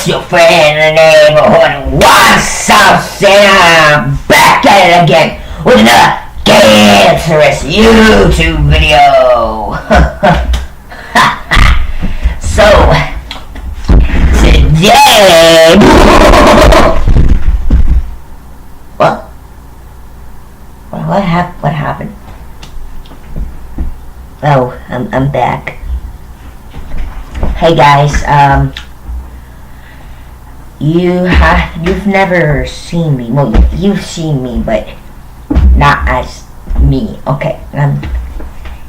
It's your friend in the neighborhood, What's up, Sam? Back at it again with another cancerous YouTube video. So, today... What happened? Oh, I'm back. Hey guys, you've never seen me. Well, you've seen me, but not as me. Okay,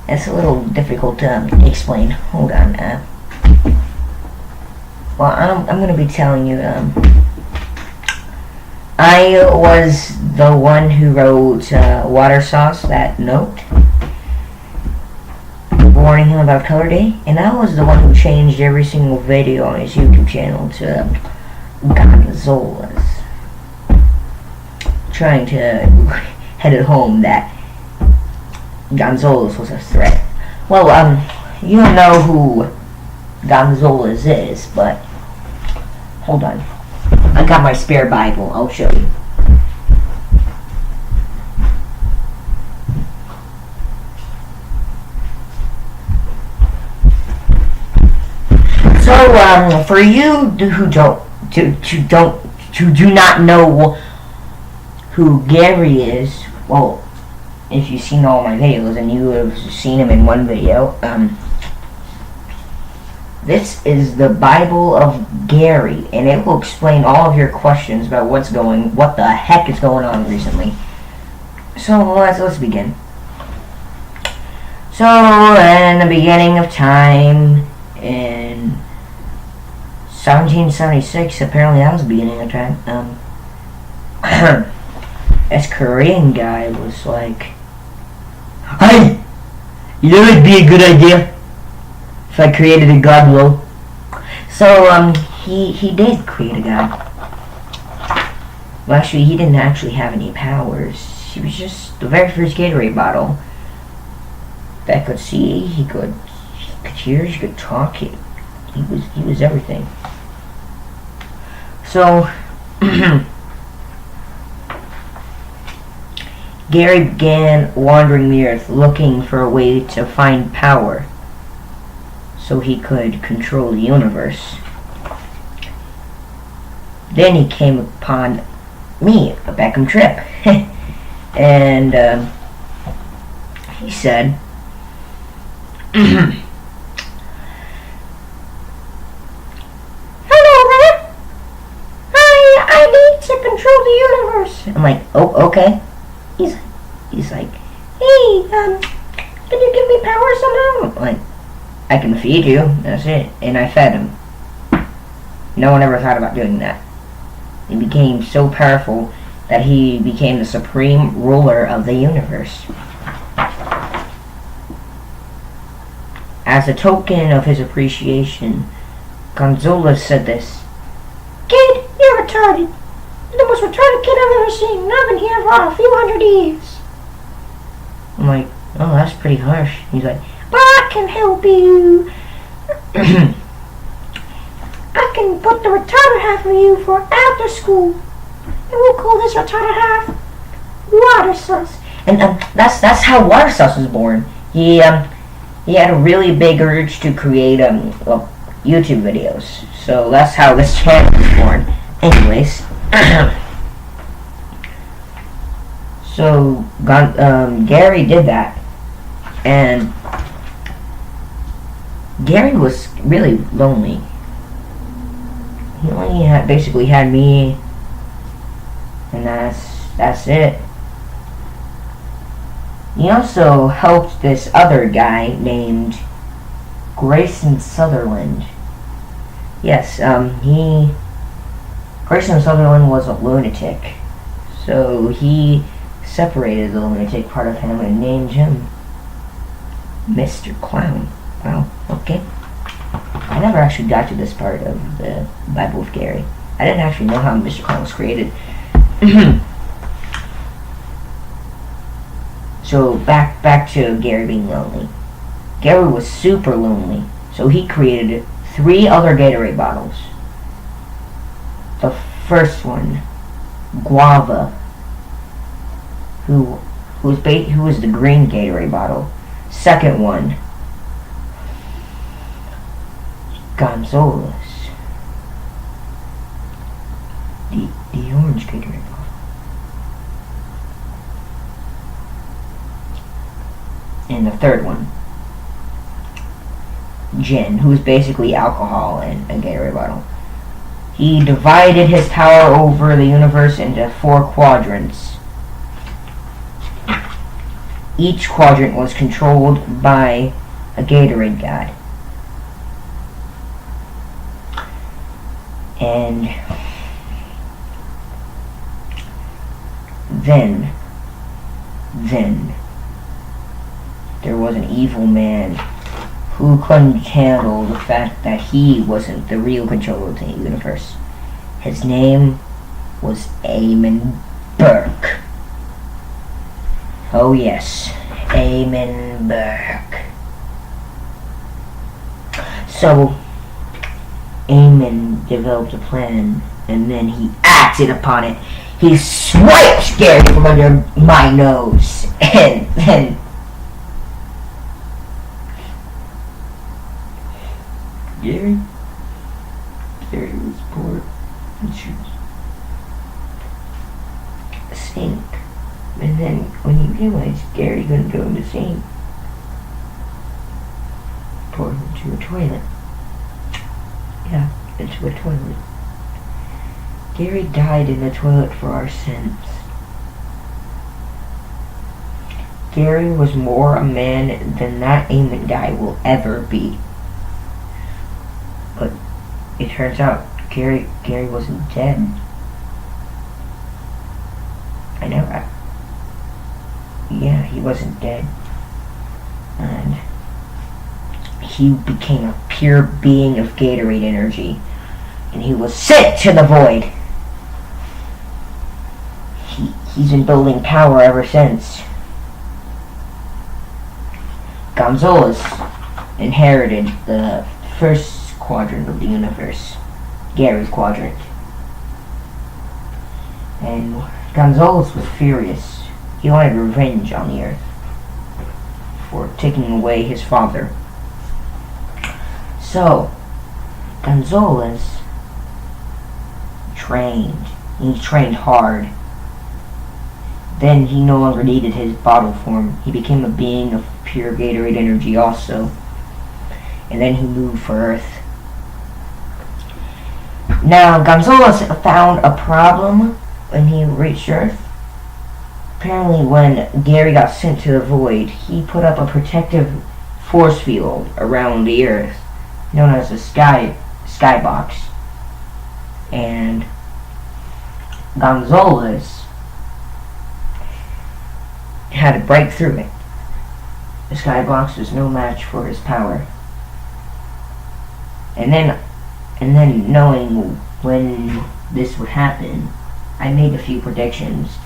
it's a little difficult to explain. Hold on. Well, I'm gonna be telling you. I was the one who wrote Water Sauce that note, warning him about Color Day, and I was the one who changed every single video on his YouTube channel to Gonzolas, trying to head it home that Gonzolas was a threat. Well, you don't know who Gonzolas is, but hold on. I got my spare Bible. I'll show you. So, for you who do not know who Gary is, well, if you've seen all my videos, and you have seen him in one video, this is the Bible of Gary, and it will explain all of your questions about what the heck is going on recently. So let's begin. So in the beginning of time, in 1776, apparently that was the beginning of time. This Korean guy was like, "Hey, you know it'd be a good idea if I created a god world." So he did create a god. Well, actually, he didn't actually have any powers. He was just the very first Gatorade bottle that could see. He could hear. He could talk. He was everything. So Gary began wandering the earth, looking for a way to find power, so he could control the universe. Then he came upon me, a Beckham trip, and he said, "Hello there. I need to control the universe." I'm like, "Oh, okay." He's like, "Hey, can you give me power somehow?" I'm like, "I can feed you, that's it." And I fed him. No one ever thought about doing that. He became so powerful that he became the supreme ruler of the universe. As a token of his appreciation, Gonzolas said this: "Kid, you're retarded. You're the most retarded kid I've ever seen. I've been here for a few hundred years." I'm like, "Oh, that's pretty harsh." He's like, "But I can help you. I can put the retarded half of you for after school, and we'll call this retarded half Water Sauce." And that's how Water Sauce was born. He had a really big urge to create YouTube videos, so that's how this channel was born. Anyways, so Gary did that, and Gary was really lonely. He only basically had me, and that's it. He also helped this other guy named Grayson Sutherland. Yes, Grayson Sutherland was a lunatic, so he separated the lunatic part of him and named him Mr. Clown. Wow, okay. I never actually got to this part of the Bible of Gary. I didn't actually know how Mr. Clown was created. So back to Gary being lonely. Gary was super lonely, so he created 3 other Gatorade bottles. First one, Guava, who was the green Gatorade bottle. Second one, Gonzolas, the orange Gatorade bottle. And the third one, Gin, who is basically alcohol in a Gatorade bottle. He divided his power over the universe into 4 quadrants. Each quadrant was controlled by a Gatorade god. And then there was an evil man who couldn't handle the fact that he wasn't the real controller of the universe. His name was Eamon Burke. Oh yes, Eamon Burke. So, Eamon developed a plan, and then he acted upon it. He swiped Gary from under my nose, and then Gary was poor and shoes sink. And then when he realized Gary couldn't go in the sink, poured him into a toilet. Yeah, into a toilet. Gary died in the toilet for our sins. Gary was more a man than that Eamon guy will ever be. But it turns out Gary wasn't dead. Yeah, he wasn't dead. And he became a pure being of Gatorade energy. And he was sent to the void. He's been building power ever since. Gonzolas inherited the first quadrant of the universe, Gary's quadrant. And Gonzolas was furious. He wanted revenge on the Earth for taking away his father. So, Gonzolas trained. He trained hard. Then he no longer needed his bottle form. He became a being of pure Gatorade energy also. And then he moved for Earth. Now, Gonzolas found a problem when he reached Earth. Apparently, when Gary got sent to the void, he put up a protective force field around the Earth, known as the skybox. And Gonzolas had to break through it. The skybox was no match for his power. And then knowing when this would happen, I made a few predictions.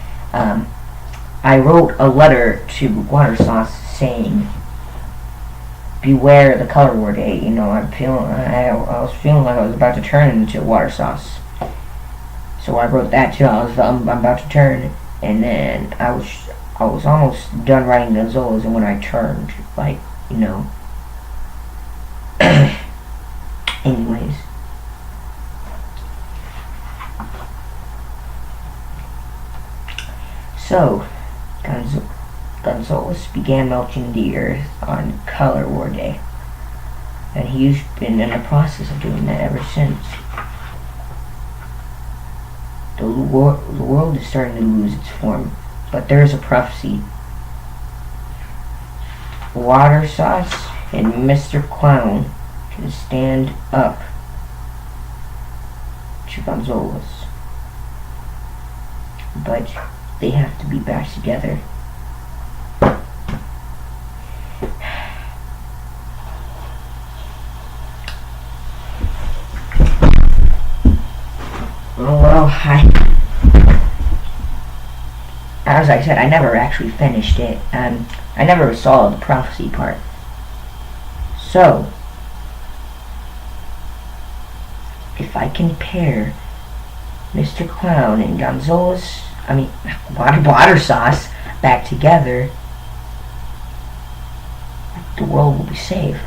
I wrote a letter to Water Sauce saying, "Beware the color war day." You know, I was feeling like I was about to turn into Water Sauce. So I wrote that too. I'm about to turn, and then I was almost done writing Gonzolas, and when I turned, like, you know. Anyways. So, Gonzolas began melting the Earth on Color War Day. And he's been in the process of doing that ever since. The world is starting to lose its form. But there is a prophecy. Water Sauce and Mr. Clown can stand up to Gonzolas. But they have to be back together. Well, as I said, I never actually finished it. I never saw the prophecy part. So, if I can pair Mr. Clown and Gonzolas, water sauce back together, the world will be saved.